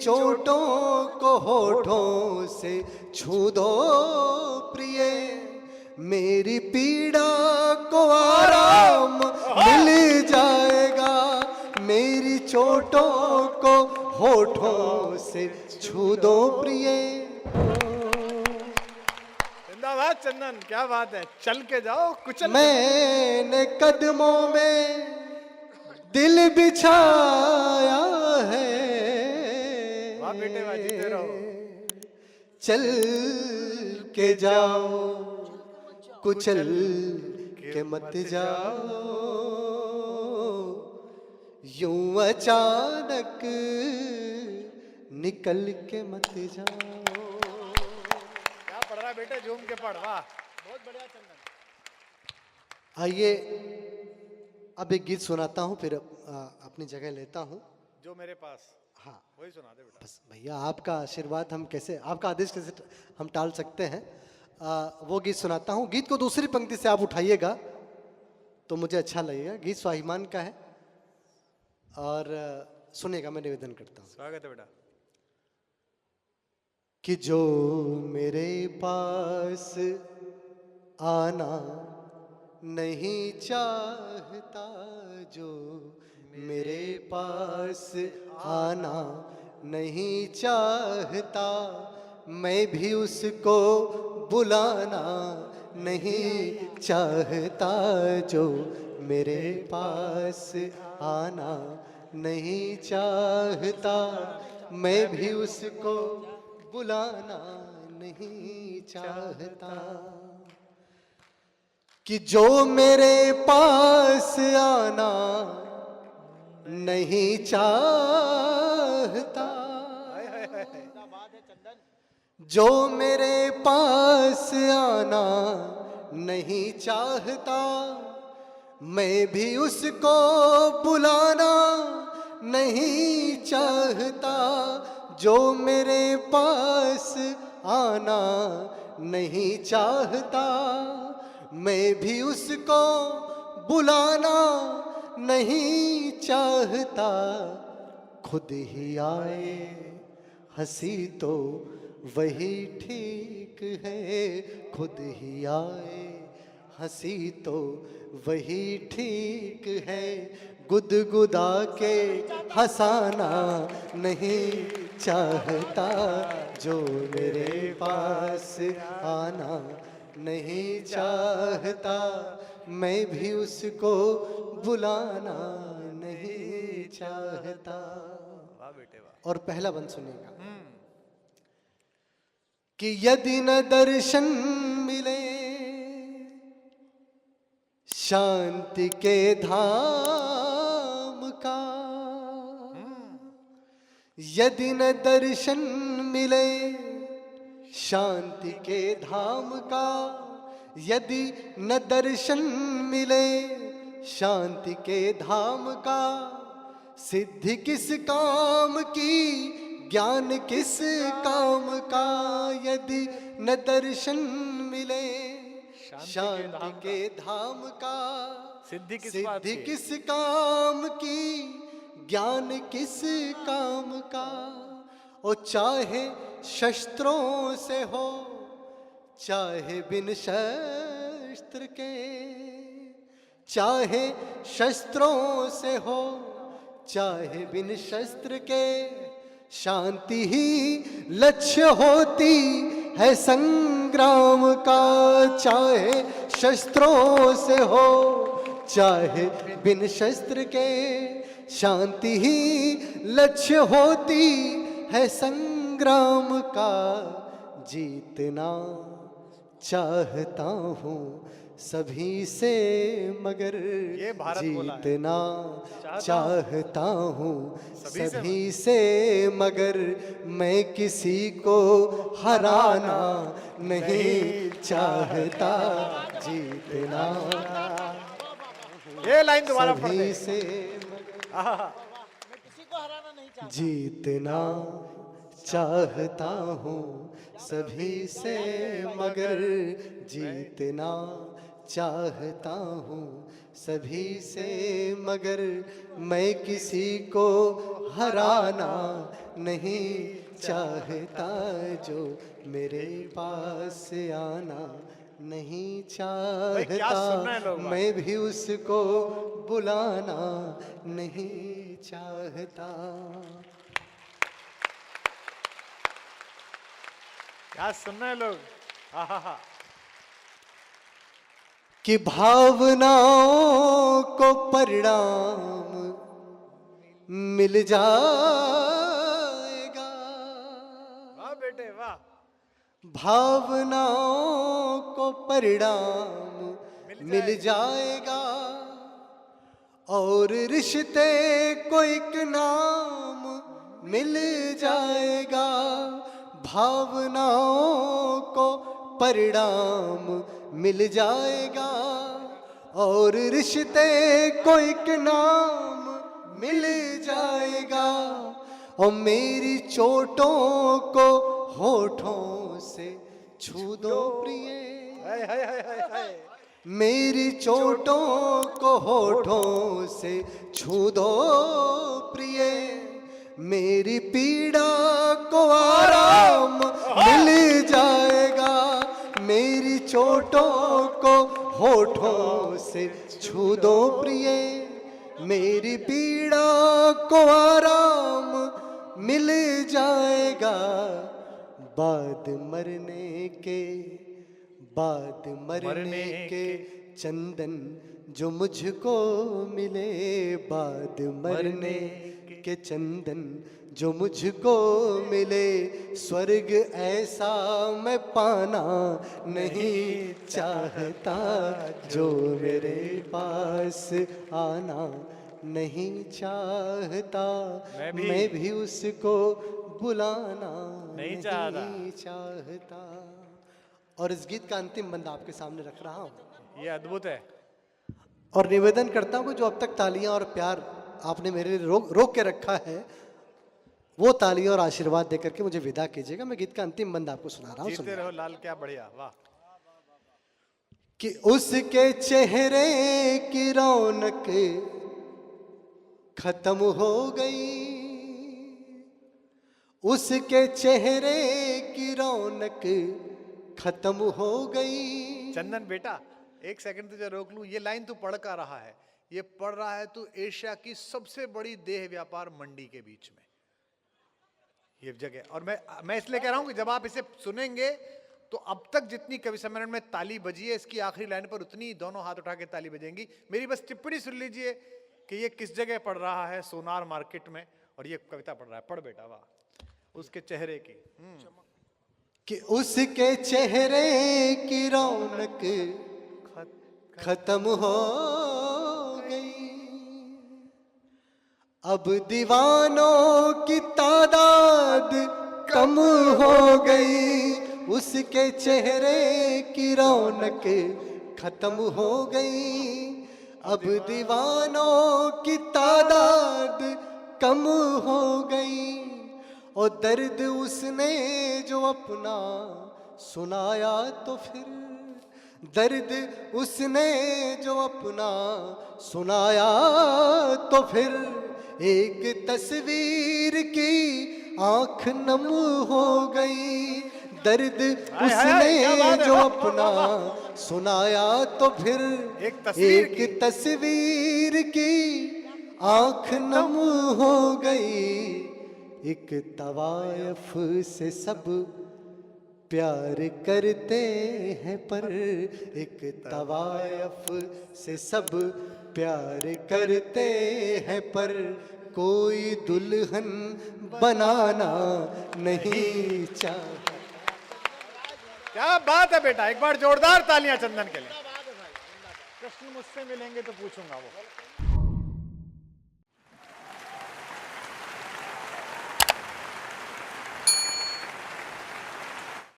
चोटों को होठों से छू दो प्रिय, मेरी पीड़ा को आराम मिल जाएगा। मेरी चोटों को होठों से छू दो प्रिय। जिंदाबाद चंदन, क्या बात है, चल के जाओ कुचल। मैंने कदमों में दिल बिछाया है, वाह बेटे वाह, जीते रहो। चल के जाओ कुचल के मत जाओ, यूं अचानक निकल के मत जाओ। क्या पढ़ रहा है बेटे, झूम के पढ़, वाह बहुत बढ़िया चंदन। आइए अब एक गीत सुनाता हूँ, फिर अपनी जगह लेता हूँ। जो मेरे पास, हाँ वही सुना दे बेटा। बस भैया, आपका आशीर्वाद हम कैसे, आपका आदेश कैसे हम टाल सकते हैं। वो गीत सुनाता हूँ। गीत को दूसरी पंक्ति से आप उठाइएगा तो मुझे अच्छा लगेगा। गीत स्वाभिमान का है और सुनेगा, मैं निवेदन करता हूँ। स्वागत है बेटा। कि जो मेरे पास आना नहीं चाहता, जो मेरे पास आना नहीं चाहता, मैं भी उसको बुलाना नहीं चाहता। जो मेरे पास आना नहीं चाहता, मैं भी उसको बुलाना नहीं चाहता। कि जो मेरे पास आना नहीं चाहता, जो मेरे पास आना नहीं चाहता, मैं भी उसको बुलाना नहीं चाहता। जो मेरे पास आना नहीं चाहता, मैं भी उसको बुलाना नहीं चाहता। खुद ही आए हंसी तो वही ठीक है, खुद ही आए हंसी तो वही ठीक है। गुदगुदा के हंसाना नहीं चाहता, जो मेरे पास आना नहीं चाहता, मैं भी उसको बुलाना नहीं चाहता। वाह बेटे वाह। और पहला बंद सुनिएगा। कि यदि न दर्शन मिले शांति के धाम का, यदि न दर्शन मिले शांति के धाम का, यदि न दर्शन मिले शांति के धाम का, सिद्धि किस काम की ज्ञान किस काम का। यदि न दर्शन मिले शांति के धाम का, सिद्धि किस काम की ज्ञान किस काम का। ओ चाहे शस्त्रों से हो चाहे बिन शस्त्र के, चाहे शस्त्रों से हो चाहे बिन शस्त्र के, शांति ही लक्ष्य होती है संग्राम का। चाहे शस्त्रों से हो चाहे बिन शस्त्र के, शांति ही लक्ष्य होती है संग्राम का। जीतना चाहता हूँ सभी से मगर, ये भारत बोला है। जीतना चाहता हूँ सभी से मगर, मैं किसी को हराना नहीं चाहता। जीतना ये लाइन दोबारा पढ़ सभी दे। से जीतना चाहता हूँ सभी से मगर, जीतना चाहता हूँ सभी से, मगर मैं किसी को हराना नहीं चाहता, जो मेरे पास आना नहीं क्या सुन रहे हैं चाहता, लोग? मैं भी उसको बुलाना नहीं चाहता। क्या सुन रहे हैं लोग? आहा। कि भावनाओं को परिणाम मिल जाएगा, वाह बेटे वाह। भावनाओं को परिणाम मिल जाएगा, और रिश्ते को एक नाम मिल जाएगा, भावनाओं को परिणाम मिल जाएगा, और रिश्ते को एक नाम मिल जाएगा, और मेरी चोटों को होठों से छू दो प्रिय, हाय हाय हाय हाय हाय। मेरी चोटों को होठों से छू दो प्रिय, मेरी पीड़ा को आराम मिल जाएगा, मेरी चोटों को होठों से छू दो प्रिय, मेरी पीड़ा को आराम मिल जाएगा, बाद मरने के चंदन जो मुझको मिले, बाद मरने के चंदन जो मुझको मिले, स्वर्ग ऐसा मैं पाना नहीं चाहता, जो मेरे पास आना नहीं चाहता, मैं भी उसको बुलाना नहीं चाहता। और इस गीत का अंतिम बंद आपके सामने रख रहा हूं, ये अद्भुत है। और निवेदन करता हूं कि जो अब तक तालियां और प्यार आपने मेरे लिए रोक के रखा है, वो तालियां और आशीर्वाद देकर के मुझे विदा कीजिएगा। मैं गीत का अंतिम बंद आपको सुना रहा हूं। जीते रहो लाल, क्या बढ़िया, वाह। कि उसके चेहरे की रौनक खत्म हो गई, उसके चेहरे की रौनक खत्म हो गई। चंदन बेटा एक सेकंड तुझे रोक लूं, ये लाइन तू पढ़ का रहा है, ये पढ़ रहा है तू एशिया की सबसे बड़ी देह व्यापार मंडी के बीच में ये जगह। और मैं इसलिए कह रहा हूं कि जब आप इसे सुनेंगे तो अब तक जितनी कवि सम्मेलन में ताली बजी है, इसकी आखिरी लाइन पर उतनी दोनों हाथ उठा के ताली बजेंगी। मेरी बस टिप्पणी सुन लीजिए कि ये किस जगह पढ़ रहा है, सोनार मार्केट में, और ये कविता पढ़ रहा है। पढ़ बेटा, वाह। उसके चेहरे की कि उसके चेहरे की रौनक खत्म हो गई, अब दीवानों की तादाद कम हो गई, उसके चेहरे की रौनक खत्म हो गई, अब दीवानों की तादाद कम हो गई, और दर्द उसने जो अपना सुनाया तो फिर, दर्द उसने जो अपना सुनाया तो फिर, एक तस्वीर की आंख नम हो गई, दर्द उसने जो अपना सुनाया तो फिर, एक तस्वीर की आंख नम हो गई, एक तवायफ से सब प्यार करते हैं पर, एक तवायफ से सब प्यार करते हैं पर, कोई दुल्हन बनाना नहीं चाहता। क्या बात है बेटा, एक बार जोरदार तालियां चंदन के लिए। कृष्ण मुझसे मिलेंगे तो पूछूंगा वो।